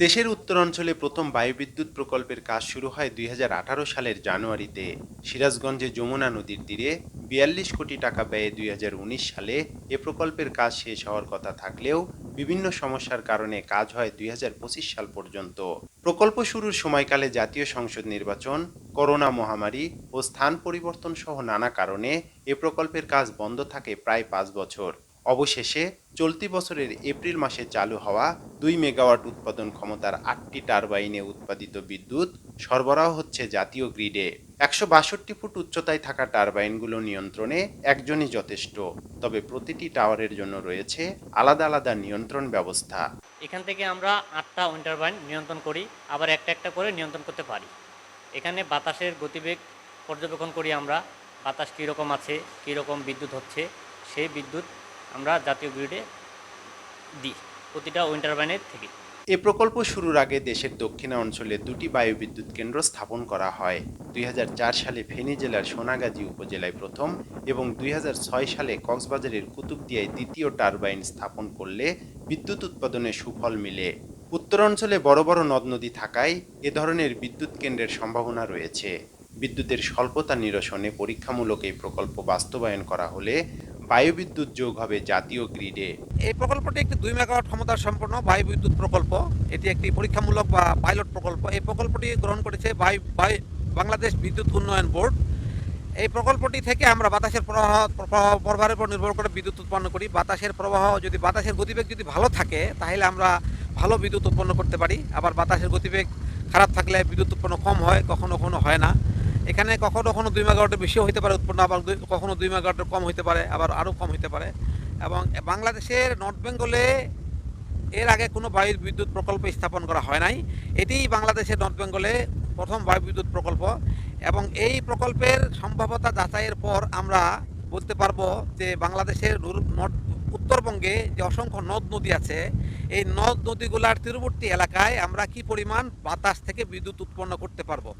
দেশের উত্তরাঞ্চলে প্রথম বায়ুবিদ্যুৎ প্রকল্পের কাজ শুরু হয় ২০১৮ সালের জানুয়ারিতে। সিরাজগঞ্জে যমুনা নদীর তীরে ৪২ কোটি টাকা ব্যয়ে ২০১৯ সালে এ প্রকল্পের কাজ শেষ হওয়ার কথা থাকলেও বিভিন্ন সমস্যার কারণে কাজ হয় ২০২৫ সাল পর্যন্ত। প্রকল্প শুরুর সময়কালে জাতীয় সংসদ নির্বাচন, করোনা মহামারী ও স্থান পরিবর্তন সহ নানা কারণে এ প্রকল্পের কাজ বন্ধ থাকে প্রায় ৫ বছর। অবশেষে চলতি বছরের এপ্রিল মাসে চালু হওয়া ২ মেগাওয়াট উৎপাদন ক্ষমতার ৮টি টারবাইনে উৎপাদিত বিদ্যুৎ সরবরাহ হচ্ছে জাতীয় গ্রিডে। ১৬২ ফুট উচ্চতায় থাকা টারবাইনগুলো নিয়ন্ত্রণে একজনই যথেষ্ট, তবে প্রতিটি টাওয়ারের জন্য রয়েছে আলাদা আলাদা নিয়ন্ত্রণ ব্যবস্থা। এখান থেকে আমরা ৮টা উইন্ড টারবাইন নিয়ন্ত্রণ করি, আবার একটা একটা করে নিয়ন্ত্রণ করতে পারি। এখানে বাতাসের গতিবেগ পর্যবেক্ষণ করি আমরা, বাতাস কীরকম আছে, কীরকম বিদ্যুৎ হচ্ছে, সেই বিদ্যুৎ আমরা জাতীয় গ্রিডে দিই প্রতিটা উইন্ড টারবাইনের থেকে। এ প্রকল্প শুরুর আগে দেশের দক্ষিণাঞ্চলে ২টি বায়ুবিদ্যুৎ কেন্দ্র স্থাপন করা হয়। ২০০৪ সালে ফেনী জেলার সোনাগাজী উপজেলায় প্রথম এবং ২০০৬ সালে কক্সবাজারের কুতুবদিয়ায় দ্বিতীয় টারবাইন স্থাপন করলে বিদ্যুৎ উৎপাদনে সুফল মিলে। উত্তরাঞ্চলে বড় বড় নদ নদী থাকায় এ ধরনের বিদ্যুৎ কেন্দ্রের সম্ভাবনা রয়েছে। বিদ্যুতের স্বল্পতা নিরসনে পরীক্ষামূলক এই প্রকল্প বাস্তবায়ন করা হলে বায়ুবিদ্যুৎ যোগ হবে জাতীয় গ্রিডে। এই প্রকল্পটি একটি ২ মেগাওয়াট ক্ষমতার সম্পন্ন বায়ুবিদ্যুৎ প্রকল্প। এটি একটি পরীক্ষামূলক বা পাইলট প্রকল্প। এই প্রকল্পটি গ্রহণ করেছে বাংলাদেশ বিদ্যুৎ উন্নয়ন বোর্ড। এই প্রকল্পটি থেকে আমরা বাতাসের প্রবাহের উপর নির্ভর করে বিদ্যুৎ উৎপন্ন করি। বাতাসের প্রবাহ যদি বাতাসের গতিবেগ যদি ভালো থাকে তাহলে আমরা ভালো বিদ্যুৎ উৎপন্ন করতে পারি। আবার বাতাসের গতিবেগ খারাপ থাকলে বিদ্যুৎ উৎপন্ন কম হয়, কখনো কখনো হয় না। এখানে কখনো কখনো ২ মেগাওয়াটের বেশিও হতে পারে উৎপন্ন, আবার কখনো ২ মেগাওয়াটের কম হতে পারে, আবার আরও কম হতে পারে। এবং বাংলাদেশের নর্থ বেঙ্গলে এর আগে কোনো বায়ু বিদ্যুৎ প্রকল্প স্থাপন করা হয় নাই। এটিই বাংলাদেশের নর্থ বেঙ্গলে প্রথম বায়ু বিদ্যুৎ প্রকল্প। এবং এই প্রকল্পের সম্ভাব্যতা যাচাইয়ের পর আমরা বলতে পারবো যে বাংলাদেশের উত্তরবঙ্গে যে অসংখ্য নদ নদী আছে, এই নদ নদীগুলার তীরবর্তী এলাকায় আমরা কি পরিমাণ বাতাস থেকে বিদ্যুৎ উৎপন্ন করতে পারবো।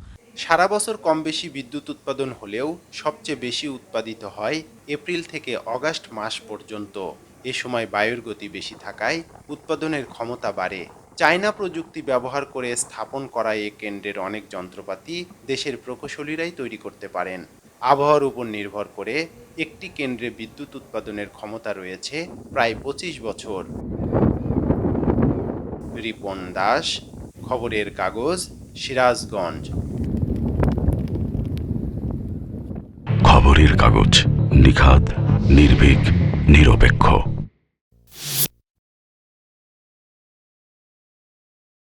সারা বছর কম বেশি বিদ্যুৎ উৎপাদন হলেও সবচেয়ে বেশি উৎপাদিত হয় এপ্রিল থেকে অগাস্ট মাস পর্যন্ত। এ সময় বায়ুর গতি বেশি থাকায় উৎপাদনের ক্ষমতা বাড়ে। চায়না প্রযুক্তি ব্যবহার করে স্থাপন করা এ কেন্দ্রের অনেক যন্ত্রপাতি দেশের প্রকৌশলীরাই তৈরি করতে পারেন। আবহাওয়ার উপর নির্ভর করে একটি কেন্দ্রে বিদ্যুৎ উৎপাদনের ক্ষমতা রয়েছে প্রায় ২৫ বছর। রিপন দাস, খবরের কাগজ, সিরাজগঞ্জ। খবরের কাগজ, নিখাত, নির্ভীক, নিরপেক্ষ।